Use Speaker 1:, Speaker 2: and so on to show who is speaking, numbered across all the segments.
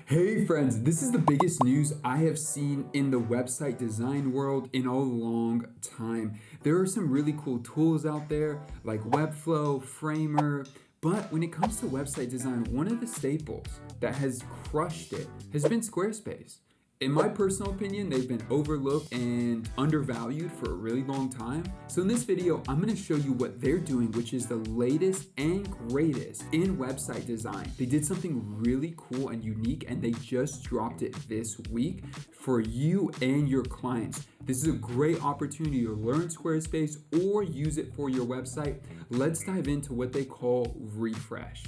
Speaker 1: Hey friends, this is the biggest news I have seen in the website design world in a long time. There are some really cool tools out there like Webflow, Framer, but when it comes to website design, one of the staples that has crushed it has been Squarespace. In my personal opinion, they've been overlooked and undervalued for a really long time. So in this video, I'm gonna show you what they're doing, which is the latest and greatest in website design. They did something really cool and unique, and they just dropped it this week for you and your clients. This is a great opportunity to learn Squarespace or use it for your website. Let's dive into what they call refresh.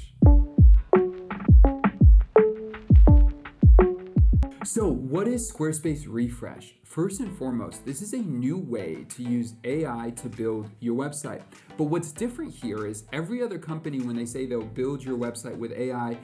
Speaker 1: So what is Squarespace Refresh? First and foremost, this is a new way to use AI to build your website. But what's different here is every other company, when they say they'll build your website with AI,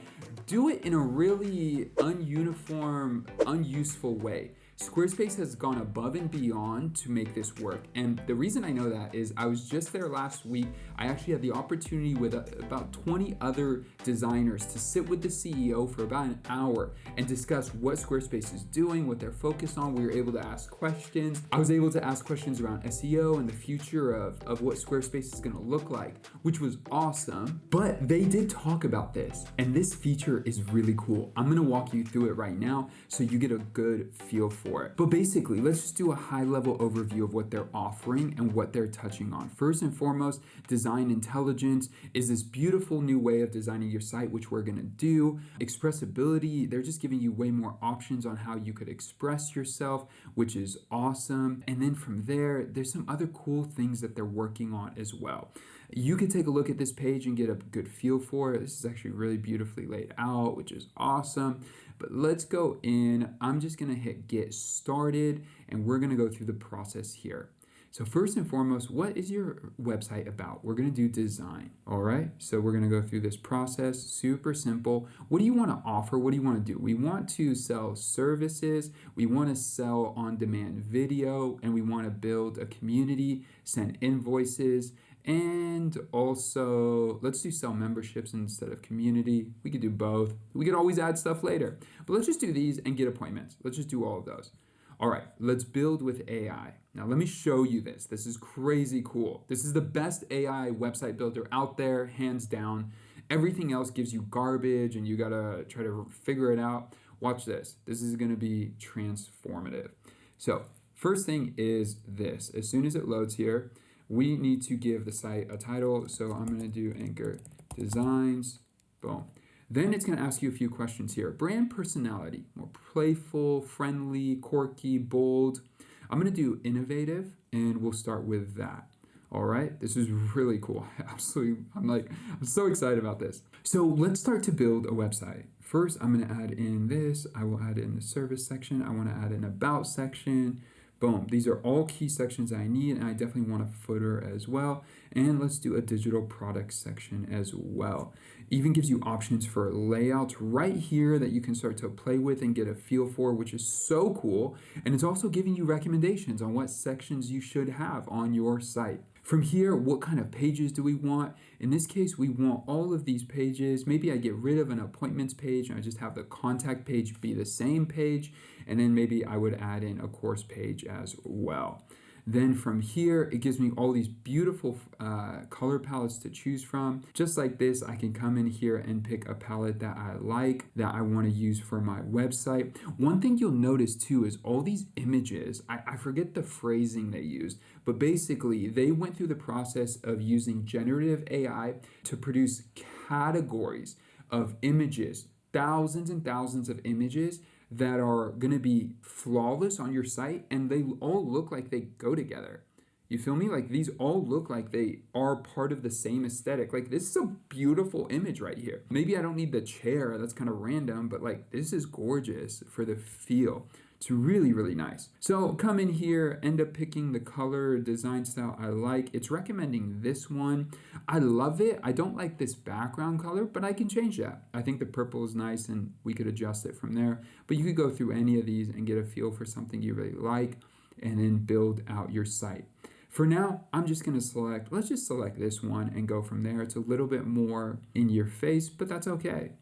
Speaker 1: do it in a really ununiform, unuseful way. Squarespace has gone above and beyond to make this work. And the reason I know that is I was just there last week. I actually had the opportunity with about 20 other designers to sit with the CEO for about an hour and discuss what Squarespace is doing, what they're focused on. We were able to ask questions. I was able to ask questions around SEO and the future of what Squarespace is gonna look like, which was awesome. But they did talk about this, and this feature is really cool. I'm gonna walk you through it right now so you get a good feel for it. But basically, let's just do a high-level overview of what they're offering and what they're touching on. First and foremost, design intelligence is this beautiful new way of designing your site, which we're gonna do. Expressibility, they're just giving you way more options on how you could express yourself, which is awesome. And then from there, there's some other cool things that they're working on as well. You can take a look at this page and get a good feel for it. This is actually really beautifully laid out, which is awesome. But let's go in. I'm just gonna hit get started, and we're gonna go through the process here. So first and foremost, what is your website about? We're gonna do design, all right? So we're gonna go through this process, super simple. What do you wanna offer? What do you wanna do? We want to sell services, we wanna sell on-demand video, and we wanna build a community, send invoices, and also, let's do sell memberships instead of community. We could do both. We could always add stuff later. But let's just do these and get appointments. Let's just do all of those. All right, let's build with AI. Now let me show you this. This is crazy cool. This is the best AI website builder out there, hands down. Everything else gives you garbage and you gotta try to figure it out. Watch this. This is gonna be transformative. So first thing is this. As soon as it loads here, we need to give the site a title. So I'm gonna do Anchor Designs, boom. Then it's gonna ask you a few questions here. Brand personality, more playful, friendly, quirky, bold. I'm gonna do innovative, and we'll start with that. All right, this is really cool. Absolutely, I'm so excited about this. So let's start to build a website. First, I'm gonna add in this. I will add in the service section. I wanna add an about section. Boom, these are all key sections I need, and I definitely want a footer as well. And let's do a digital product section as well. Even gives you options for layouts right here that you can start to play with and get a feel for, which is so cool. And it's also giving you recommendations on what sections you should have on your site. From here, what kind of pages do we want? In this case, we want all of these pages. Maybe I get rid of an appointments page and I just have the contact page be the same page. And then maybe I would add in a course page as well. Then from here, it gives me all these beautiful color palettes to choose from. Just like this, I can come in here and pick a palette that I like, that I want to use for my website. One thing you'll notice too is all these images, I forget the phrasing they used, but basically they went through the process of using generative AI to produce categories of images, thousands and thousands of images that are going to be flawless on your site, and they all look like they go together. You feel me? Like these all look like they are part of the same aesthetic. Like this is a beautiful image right here. Maybe I don't need the chair, that's kind of random, but like this is gorgeous for the feel. It's really, really nice. So come in here, end up picking the color design style I like. It's recommending this one. I love it. I don't like this background color, but I can change that. I think the purple is nice and we could adjust it from there. But you could go through any of these and get a feel for something you really like and then build out your site. For now, I'm just gonna select, let's just select this one and go from there. It's a little bit more in your face, but that's okay.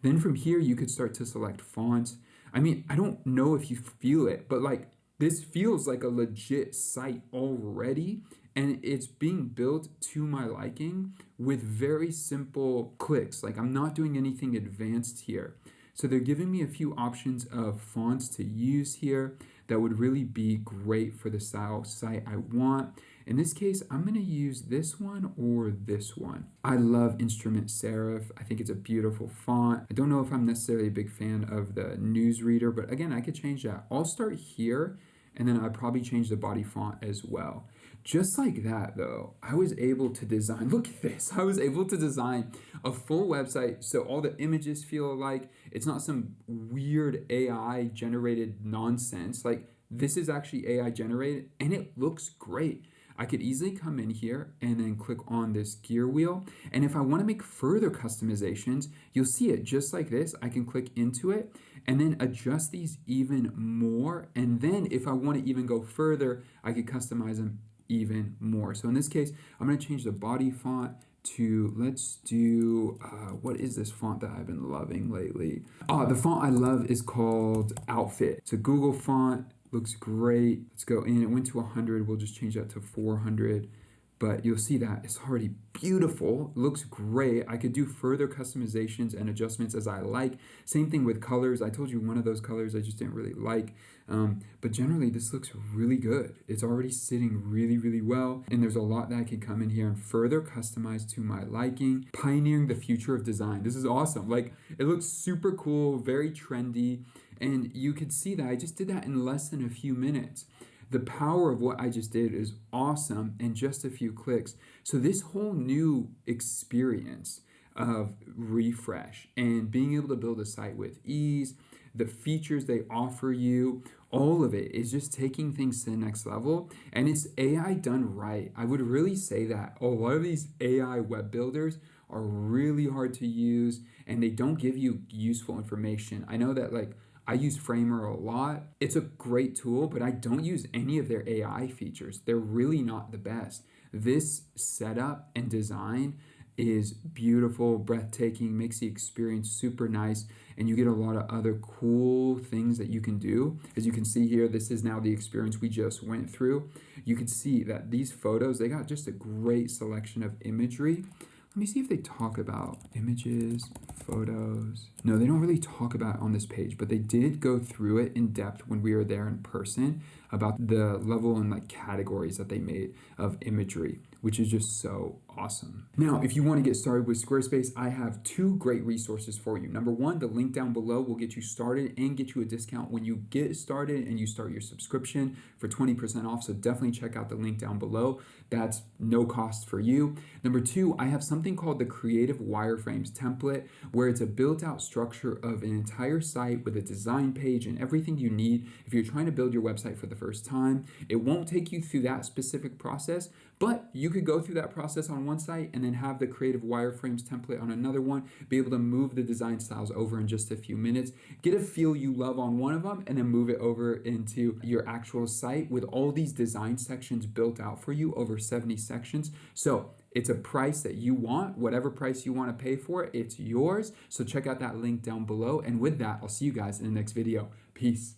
Speaker 1: Then from here, you could start to select fonts. I mean, I don't know if you feel it, but like this feels like a legit site already. And it's being built to my liking with very simple clicks. Like I'm not doing anything advanced here. So they're giving me a few options of fonts to use here that would really be great for the style site I want. In this case, I'm going to use this one or this one. I love Instrument Serif. I think it's a beautiful font. I don't know if I'm necessarily a big fan of the newsreader, but again, I could change that. I'll start here, and then I'd probably change the body font as well. Just like that, though, I was able to design, look at this, I was able to design a full website so all the images feel alike. It's not some weird AI generated nonsense. Like this is actually AI generated and it looks great. I could easily come in here and then click on this gear wheel. And if I want to make further customizations, you'll see it just like this. I can click into it and then adjust these even more. And then if I want to even go further, I could customize them even more. So in this case, I'm going to change the body font to, let's do, what is this font that I've been loving lately? The font I love is called Outfit. It's a Google font. Looks great. Let's go in. It went to 100. We'll just change that to 400. But you'll see that it's already beautiful. Looks great. I could do further customizations and adjustments as I like. Same thing with colors. I told you one of those colors I just didn't really like. But generally, this looks really good. It's already sitting really, really well. And there's a lot that I can come in here and further customize to my liking. Pioneering the future of design. This is awesome. Like, it looks super cool, very trendy. And you could see that I just did that in less than a few minutes. The power of what I just did is awesome in just a few clicks. So this whole new experience of refresh and being able to build a site with ease, the features they offer you, all of it is just taking things to the next level. And it's AI done right. I would really say that a lot of these AI web builders are really hard to use and they don't give you useful information. I know that like I use Framer a lot. It's a great tool, but I don't use any of their AI features. They're really not the best. This setup and design is beautiful, breathtaking, makes the experience super nice, and you get a lot of other cool things that you can do. As you can see here, this is now the experience we just went through. You can see that these photos, they got just a great selection of imagery. Let me see if they talk about images, photos. No, they don't really talk about it on this page, but they did go through it in depth when we were there in person about the level and like categories that they made of imagery, which is just so awesome. Now, if you want to get started with Squarespace, I have two great resources for you. Number one, the link down below will get you started and get you a discount when you get started and you start your subscription for 20% off. So definitely check out the link down below. That's no cost for you. Number two, I have something called the Creative Wireframes template, where it's a built out structure of an entire site with a design page and everything you need if you're trying to build your website for the first time. It won't take you through that specific process, but you could go through that process on one site and then have the Creative Wireframes template on another one, be able to move the design styles over in just a few minutes, get a feel you love on one of them, and then move it over into your actual site with all these design sections built out for you, over 70 sections. So it's a price that you want. Whatever price you want to pay for it, it's yours. So check out that link down below. And with that, I'll see you guys in the next video. Peace.